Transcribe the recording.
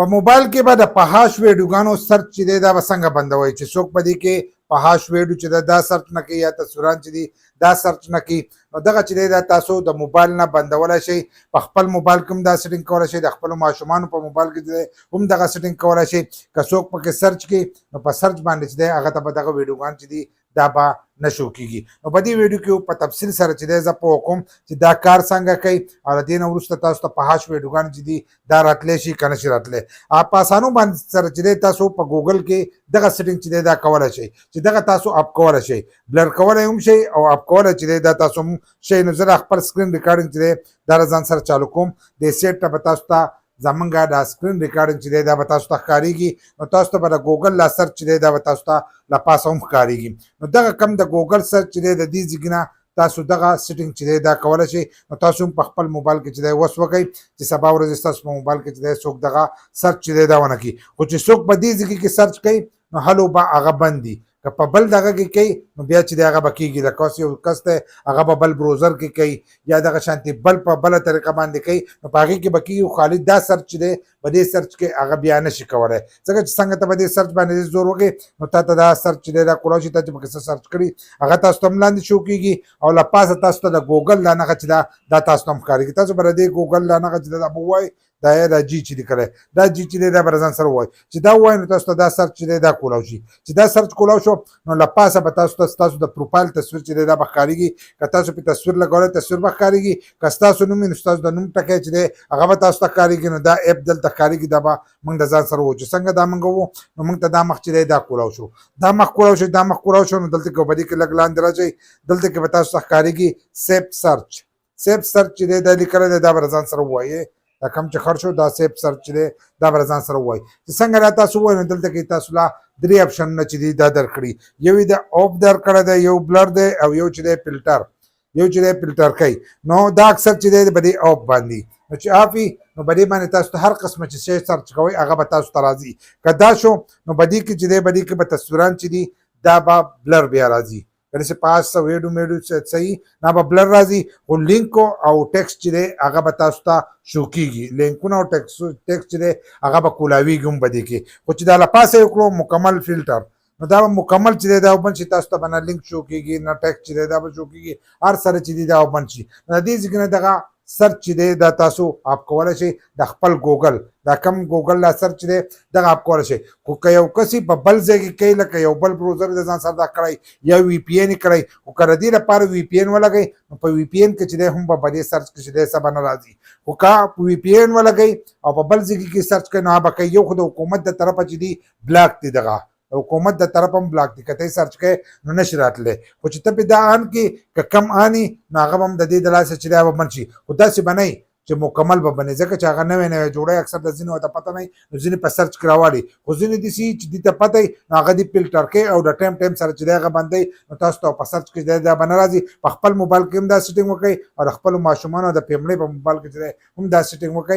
په موبایل کې به د پهاش ویډیوګانو سرچ چې دی دا به څنګه بندوئ چې څوک په دې کې پهاش ویډیو چې دا سرچ نه کوي یا تصویران چې دي دا سرچ نه کوي نو دغه چې دی دا تاسو د موبایل نه بندولی شئ. په خپل موبایل کې هم دا سیټینګ کولی شئ، د خپلو ماشومانو په موبایل کې چې دی هم دغه سیټینګ کولی شئ. که څوک پکې سرچ کوي نو په سرچ باندې چې دی هغه ته به دغه ویډیوګان چې دي دا به نه شو کېږي. نو په دې ویډیو کې په تفصیل سره چې دی زه پوه کوم چې دا کار څنګه کوي او له دې نه وروسته تاسو ته پهاش ویډیوګان چې دي دا راتلی شي که نه شي راتلی. په اسانو باندې سره چې دی تاسو په ګوګل کې دغه سیټینګ چې دی دا کولی شئ چې دغه تاسو اپ کولی شئ، بلر کولی هم شئ او اپ کولی چې دی دا تاسو هم شئ. نو زه خپل سکرین ریکارډینګ چې دی دا له ځان سره چالو کوم. دې سیټ ته به تاسو ته زمونږ دا سکرین ریکارډینګ چې دی دا به تاسو ته ښکارېږي. نو تاسو ته به د ګوګل لا سرچ چې دی دا به تاسو ته له پاسه هم ښکارېږي. نو دغه کم د ګوګل سرچ چې دی د دې ځای نه تاسو دغه سیټینګ چې دی دا کولی شئ. نو تاسو هم په خپل موبایل کې چې دی وس وکئ چې سبا ورځې ستاسو په موبایل کې چې دی څوک دغه سرچ چې دی دا ونه کړي. خو چې څوک په دې ځای کې سرچ کوي نو هلو به هغه بند دي. که په بل دغه کې کوي نو بیا چې دی هغه به کېږي. لکه اوس یو کس دی هغه به بل بروزر کې کوي یا دغه شانتې بل په بله طریقه باندې کوي نو په هغې کې به کېږي. خالي دا سرچ چې دی په دې سرچ کې هغه بیا نه شي کولی، ځکه چې څنګه ته په دې سرچ باندې زور وکړې نو تا ته دا سرچ چې دی دا کولی شي. تا چې پکې څه سرچ کړي هغه تاسو ته هم لاندې شو کېږي او له پاسه تاسو ته د ګوګل دا نښه چې دا تاسو ته هم ښکارېږي. تاسو به د دې ګوګل دا نښه چې دا به ووایئ دا جی چې دی کړی دا جی چې دی دا به ځان سره ووایي چې دا ووایي نو تاسو ته دا سرچ چې دی دا کولی شي. چې دا سرچ کولی شو نو له پاسه به تاسو ته ستاسو د پروفایل تصویر چې دی دا به ښکارېږي. که تاسو پې تصویر لګولی تصویر به ښکارېږي، که ستاسو نوم وي نو ستاسو د نوم ټکی چې دی هغه به تاسو ته ښکارېږي. نو دا اپ دلته ښکارېږي دا به موږ د ځان سره وو چې څنګه دا موږ وو نو موږ ته دا مخ چې دی دا کولی شو دا مخ کولی شو دا مخ کولی شو. نو دلته کې په دې کې لږ لاندې راځئ، دلته کې به تاسو ته ښکارېږي سیف سرچ. سیف سرچ چې دی دا لیکلی دی دا به ځان سره ووایي. دا کم چې خر شو دا سیف سرچ دی دا به ځان سره ووایي چې څنګه را تاسو ووایي. نو دلته کې تاسو لا 3 اپشنونه چې دي دا درکړي. یو یې د آف درکړی دی، یو بلر دی او یو چې دی فلټر، یو چې دی فلټر کوي. نو دا اکثر چې دی په دې آف باندې نو چې آف وي نو په دې باندې تاسو ته هر قسمه چې شی سرچ کوئ هغه به تاسو ته راځي. که دا شو نو په دې کې چې دی په دې کې به تصویران چې دي دا به بلر بیا راځي. کله چې 500 ویډیو صحیح نه به بلر راځي. خو لینک او ټیکسټ چې دی هغه به تاسو ته شو کېږي. لینکونه او ټیکسټ چې دی هغه به کولاویږي هم په دې کې. خو چې دا له پاسه یې وکړو مکمل فلټر نو دا مکمل چې دی دا وبند شي. تاسو ته به نه لینک شو کېږي نه ټیکسټ چې دی دا به شو کېږي، هر سره چې دی دا وبند شي. نو د دې ځای نه دغه سرچ چې دی دا تاسو اپ کولی شئ د خپل ګوګل دا کم ګوګل لا سرچ چې دی دغه اپ کولی شئ. خو که یو کس په بل ځای کې کوي لکه یو بل بروزر د ځان سره دا کړی یا وي پي این یې کړی خو که د دې لپاره وي پي این ولګئ نو په وي پي این کې چې دی هم به په دې سرچ کې چې دی څه به نه راځي. خو که په وي پي این ولګئ او په بل ځای کې سرچ کوئ نو هغه به کوي. یو خو د حکومت د طرفه چې دی بلاک دی، دغه حکومت د طرف هم بلاک دی. که ته یې سرچ کوې نو نشي راتلی. خو چې ته پې دا آن کې که کم آني نو هغه به هم د دې د لاسه چې دی به بند شي. خو داسې به نه چې مکمل به بنې، ځکه چې هغه نوی نوی جوړی اکثر د ځینو ته پته نه وي نو ځینې په سرچ کې راواړي. خو ځینې داسې چې دې ته پته وي نو هغه دې فلټر کوي او د ټایم سره چې دی هغه بندوي نو تاسو ته په سرچ کې دا به نه راځي. په خپل موبایل کې هم دا سیټینګ وکړئ او د خپلو ماشومانو د فیملی په موبایل کې چې دی هم دا سیټینګ وکړئ.